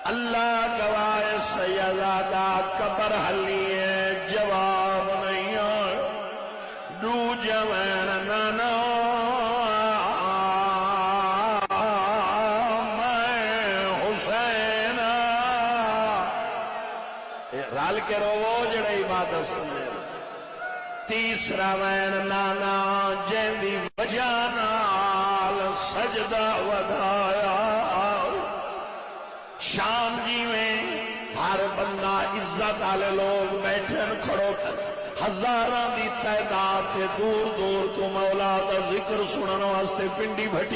اللہ گواہ سیدہ قبر حلیے جواب نہیں آئے دو جوین نانا رال کے روو جڑے عبادت سنے تیسرا وین نانا جیندی وجہ نال سجدہ ودایا شام جی میں ہر بندہ عزت والے لوگ بیٹھن کھڑوتن ہزاراں دی تعداد تے دور دور تو مولا دا ذکر سنن واسطے پنڈی بھٹی